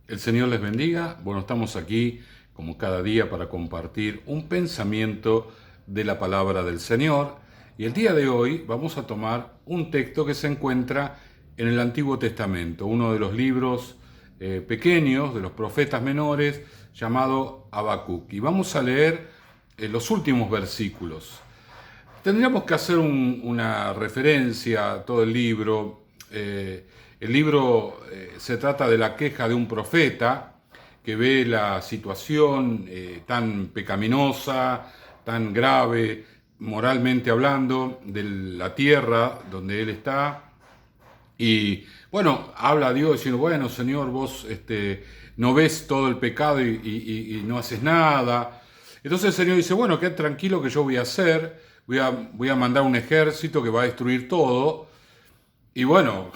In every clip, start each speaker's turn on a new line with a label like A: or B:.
A: El Señor les bendiga. Bueno, estamos aquí como cada día para compartir un pensamiento de la palabra del Señor. Y el día de hoy vamos a tomar un texto que se encuentra en el Antiguo Testamento, uno de los libros pequeños de los profetas menores, llamado Habacuc. Y vamos a leer los últimos versículos. Tendríamos que hacer una referencia a todo el libro. El libro se trata de la queja de un profeta que ve la situación tan pecaminosa, tan grave, moralmente hablando, de la tierra donde él está. Y bueno, habla a Dios diciendo, bueno, Señor, vos no ves todo el pecado y no haces nada. Entonces el Señor dice, bueno, quédate tranquilo que yo voy a hacer, voy a mandar un ejército que va a destruir todo. Y bueno,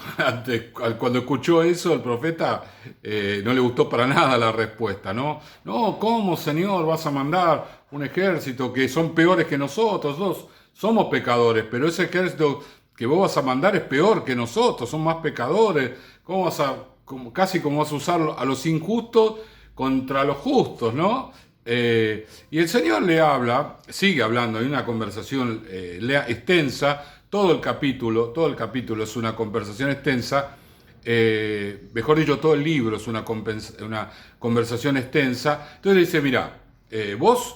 A: cuando escuchó eso, el profeta no le gustó para nada la respuesta, ¿no? No, ¿cómo, Señor, vas a mandar un ejército que son peores que nosotros? Somos pecadores, pero ese ejército que vos vas a mandar es peor que nosotros, son más pecadores. ¿Cómo casi como vas a usar a los injustos contra los justos, ¿no? Y el Señor le habla, sigue hablando, hay una conversación extensa, todo el capítulo es una conversación extensa, mejor dicho, todo el libro es una conversación extensa. Entonces le dice, mira, vos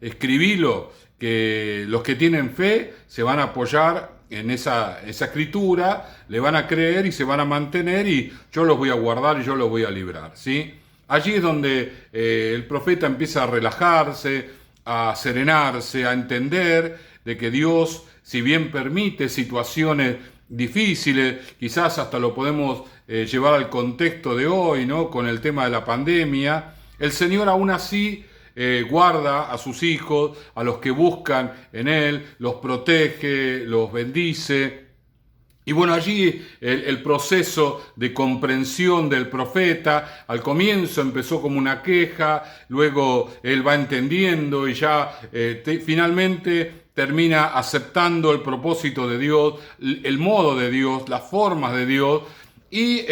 A: escribilo, que los que tienen fe se van a apoyar en esa escritura, le van a creer y se van a mantener y yo los voy a guardar y yo los voy a librar, ¿sí? Allí es donde el profeta empieza a relajarse, a serenarse, a entender de que Dios, si bien permite situaciones difíciles, quizás hasta lo podemos llevar al contexto de hoy, ¿no? Con el tema de la pandemia, el Señor aún así guarda a sus hijos, a los que buscan en Él, los protege, los bendice. Y bueno, allí el proceso de comprensión del profeta, al comienzo empezó como una queja, luego él va entendiendo y ya finalmente termina aceptando el propósito de Dios, el modo de Dios, las formas de Dios. Y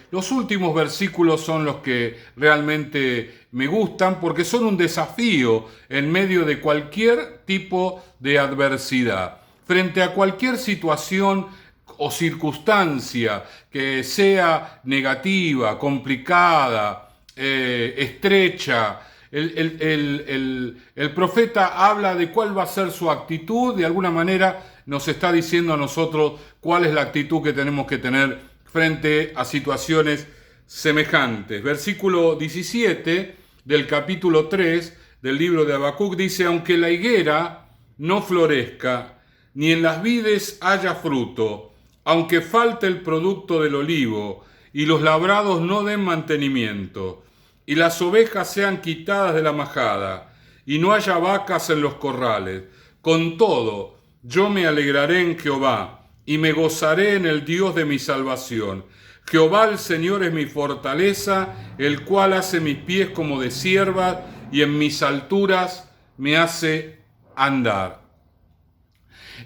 A: los últimos versículos son los que realmente me gustan porque son un desafío en medio de cualquier tipo de adversidad. Frente a cualquier situación o circunstancia que sea negativa, complicada, estrecha, el profeta habla de cuál va a ser su actitud, de alguna manera nos está diciendo a nosotros cuál es la actitud que tenemos que tener frente a situaciones semejantes. Versículo 17 del capítulo 3 del libro de Habacuc dice, aunque la higuera no florezca, ni en las vides haya fruto, aunque falte el producto del olivo, y los labrados no den mantenimiento, y las ovejas sean quitadas de la majada, y no haya vacas en los corrales, con todo, yo me alegraré en Jehová, y me gozaré en el Dios de mi salvación. Jehová el Señor es mi fortaleza, el cual hace mis pies como de cierva, y en mis alturas me hace andar.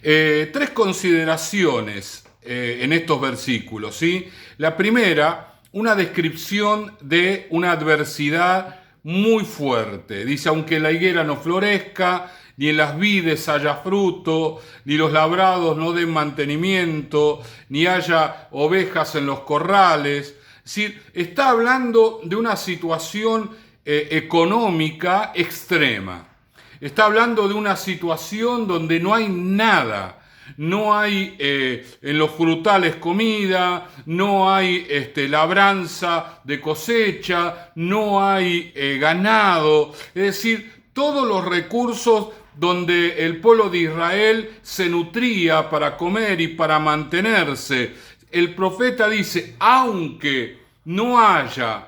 A: Tres consideraciones en estos versículos, ¿sí? La primera, una descripción de una adversidad muy fuerte. Dice, aunque la higuera no florezca, ni en las vides haya fruto, ni los labrados no den mantenimiento, ni haya ovejas en los corrales. Es decir, está hablando de una situación económica extrema. Está hablando de una situación donde no hay nada. No hay en los frutales comida, no hay labranza de cosecha, no hay ganado. Es decir, todos los recursos donde el pueblo de Israel se nutría para comer y para mantenerse. El profeta dice, aunque no haya,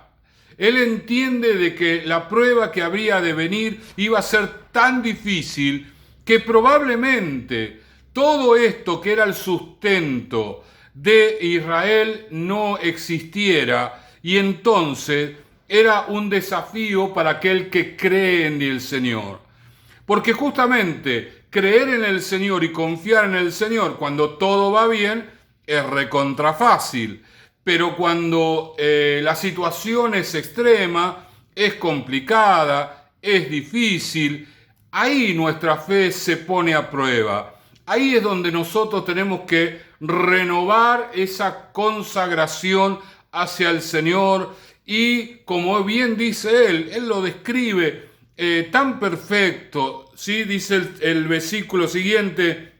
A: él entiende de que la prueba que habría de venir iba a ser tan difícil que probablemente todo esto que era el sustento de Israel no existiera y entonces era un desafío para aquel que cree en el Señor. Porque justamente creer en el Señor y confiar en el Señor cuando todo va bien es recontra fácil. pero cuando la situación es extrema, es complicada, es difícil, ahí nuestra fe se pone a prueba. Ahí es donde nosotros tenemos que renovar esa consagración hacia el Señor y, como bien dice él lo describe tan perfecto, ¿sí? Dice el versículo siguiente: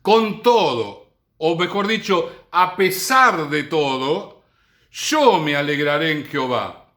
A: con todo, o mejor dicho, a pesar de todo, yo me alegraré en Jehová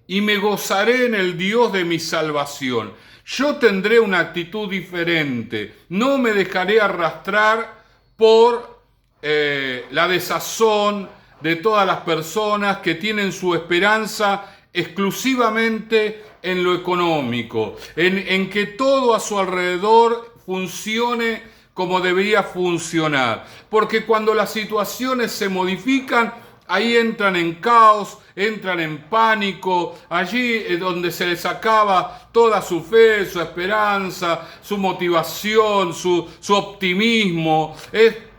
A: y me gozaré en el Dios de mi salvación. Yo tendré una actitud diferente, no me dejaré arrastrar por la desazón de todas las personas que tienen su esperanza exclusivamente en lo económico, en que todo a su alrededor funcione como debería funcionar. Porque cuando las situaciones se modifican, ahí entran en caos, entran en pánico, allí es donde se les acaba toda su fe, su esperanza, su motivación, su optimismo,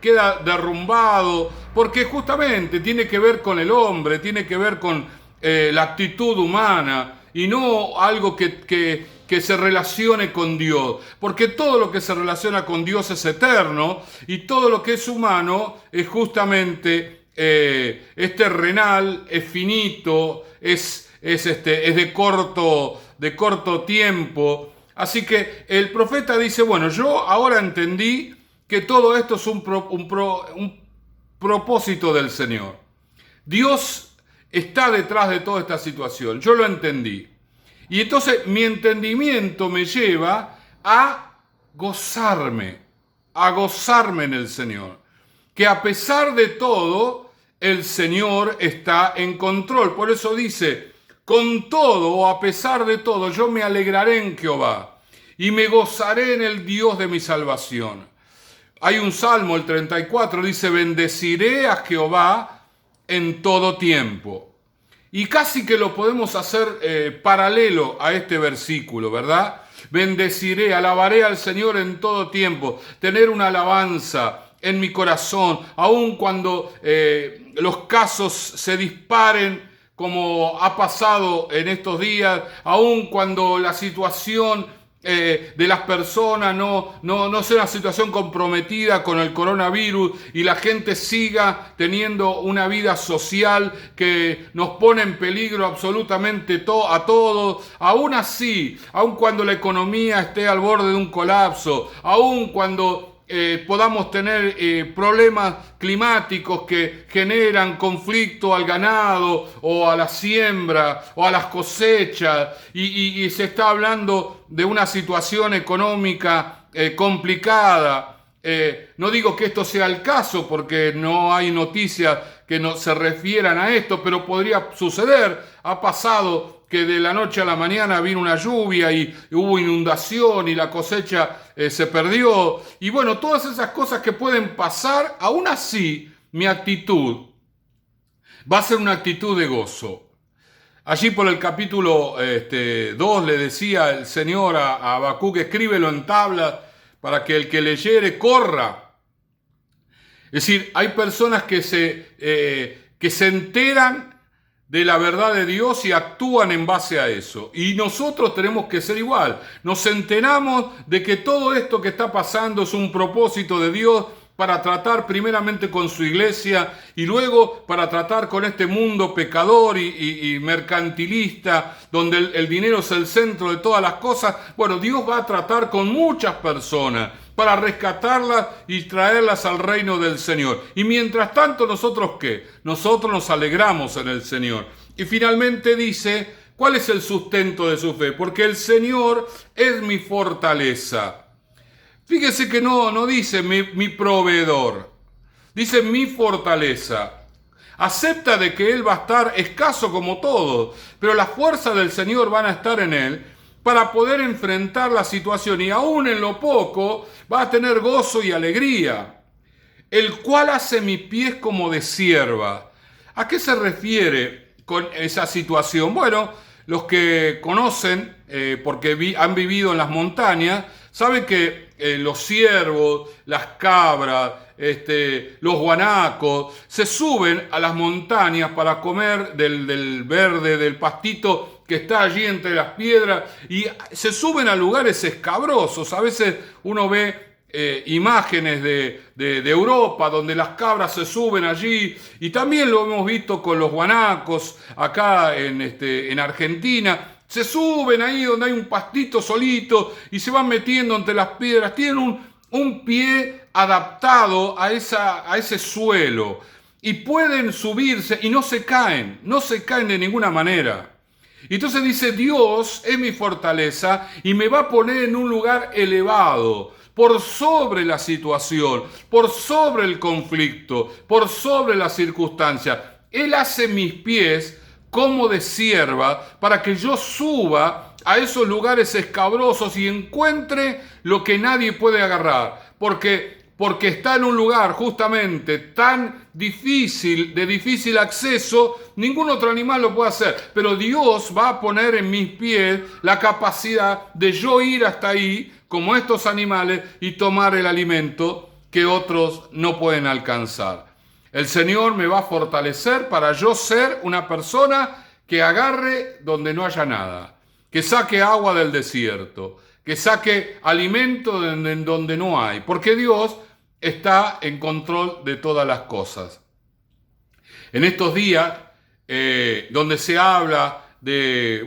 A: queda derrumbado, porque justamente tiene que ver con el hombre, tiene que ver con la actitud humana y no algo que se relacione con Dios, porque todo lo que se relaciona con Dios es eterno y todo lo que es humano es justamente es terrenal, es finito, es de corto tiempo. Así que el profeta dice, bueno, yo ahora entendí que todo esto es un propósito del Señor. Dios está detrás de toda esta situación, yo lo entendí. Y entonces mi entendimiento me lleva a gozarme en el Señor. Que a pesar de todo, el Señor está en control. Por eso dice, con todo o a pesar de todo, yo me alegraré en Jehová y me gozaré en el Dios de mi salvación. Hay un salmo, el 34, dice, bendeciré a Jehová en todo tiempo. Y casi que lo podemos hacer paralelo a este versículo, ¿verdad? Bendeciré, alabaré al Señor en todo tiempo. Tener una alabanza en mi corazón, aun cuando los casos se disparen, como ha pasado en estos días, aun cuando la situación de las personas no sea una situación comprometida con el coronavirus y la gente siga teniendo una vida social que nos pone en peligro absolutamente a todos. Aún así, aun cuando la economía esté al borde de un colapso, aun cuando podamos tener problemas climáticos que generan conflicto al ganado o a la siembra o a las cosechas y se está hablando de una situación económica complicada. No digo que esto sea el caso porque no hay noticias que no se refieran a esto, pero podría suceder. Ha pasado que de la noche a la mañana vino una lluvia y hubo inundación y la cosecha se perdió. Y bueno, todas esas cosas que pueden pasar, aún así mi actitud va a ser una actitud de gozo. Allí por el capítulo 2 le decía el Señor a Habacuc, escríbelo en tablas para que el que leyere corra. Es decir, hay personas que se enteran de la verdad de Dios y actúan en base a eso. Y nosotros tenemos que ser igual. Nos enteramos de que todo esto que está pasando es un propósito de Dios para tratar primeramente con su iglesia y luego para tratar con este mundo pecador y mercantilista, donde el dinero es el centro de todas las cosas. Bueno, Dios va a tratar con muchas personas para rescatarlas y traerlas al reino del Señor. Y mientras tanto, ¿nosotros qué? Nosotros nos alegramos en el Señor. Y finalmente dice, ¿cuál es el sustento de su fe? Porque el Señor es mi fortaleza. Fíjese que no dice mi proveedor, dice mi fortaleza. Acepta de que Él va a estar escaso como todo, pero las fuerzas del Señor van a estar en Él para poder enfrentar la situación y aún en lo poco va a tener gozo y alegría. El cual hace mis pies como de cierva. ¿A qué se refiere con esa situación? Bueno, los que conocen, porque han vivido en las montañas, saben que los ciervos, las cabras, los guanacos, se suben a las montañas para comer del verde, del pastito que está allí entre las piedras, y se suben a lugares escabrosos. A veces uno ve imágenes de Europa donde las cabras se suben allí, y también lo hemos visto con los guanacos acá en Argentina. Se suben ahí donde hay un pastito solito y se van metiendo entre las piedras. Tienen un pie adaptado a ese suelo y pueden subirse y no se caen de ninguna manera. Y entonces dice: Dios es mi fortaleza y me va a poner en un lugar elevado, por sobre la situación, por sobre el conflicto, por sobre la circunstancia. Él hace mis pies como de sierva para que yo suba a esos lugares escabrosos y encuentre lo que nadie puede agarrar. Porque está en un lugar justamente tan difícil, de difícil acceso, ningún otro animal lo puede hacer. Pero Dios va a poner en mis pies la capacidad de yo ir hasta ahí, como estos animales, y tomar el alimento que otros no pueden alcanzar. El Señor me va a fortalecer para yo ser una persona que agarre donde no haya nada, que saque agua del desierto, que saque alimento donde no hay, porque Dios está en control de todas las cosas. En estos días, donde se habla de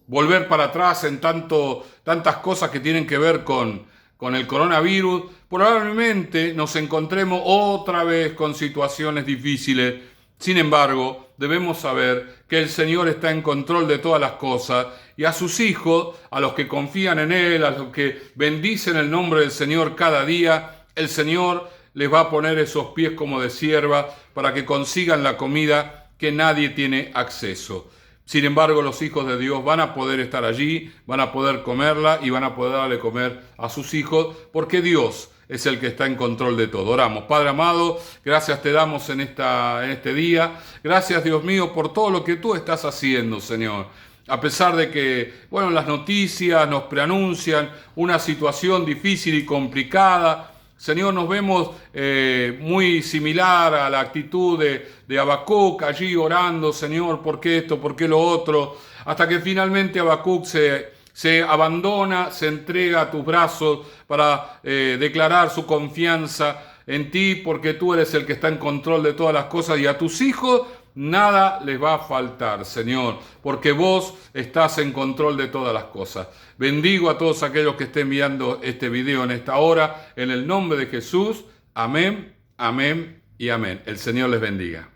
A: volver para atrás en tantas cosas que tienen que ver con el coronavirus, probablemente nos encontremos otra vez con situaciones difíciles. Sin embargo, debemos saber que el Señor está en control de todas las cosas, y a sus hijos, a los que confían en Él, a los que bendicen el nombre del Señor cada día, el Señor les va a poner esos pies como de sierva para que consigan la comida que nadie tiene acceso. Sin embargo, los hijos de Dios van a poder estar allí, van a poder comerla y van a poder darle comer a sus hijos, porque Dios es el que está en control de todo. Oramos. Padre amado, gracias te damos en este día. Gracias, Dios mío, por todo lo que tú estás haciendo, Señor. A pesar de que, las noticias nos preanuncian una situación difícil y complicada, Señor, nos vemos muy similar a la actitud de Habacuc, allí orando: Señor, ¿por qué esto? ¿Por qué lo otro? Hasta que finalmente Habacuc se abandona, se entrega a tus brazos para declarar su confianza en ti, porque tú eres el que está en control de todas las cosas, y a tus hijos nada les va a faltar, Señor, porque vos estás en control de todas las cosas. Bendigo a todos aquellos que estén viendo este video en esta hora, en el nombre de Jesús. Amén, amén y amén. El Señor les bendiga.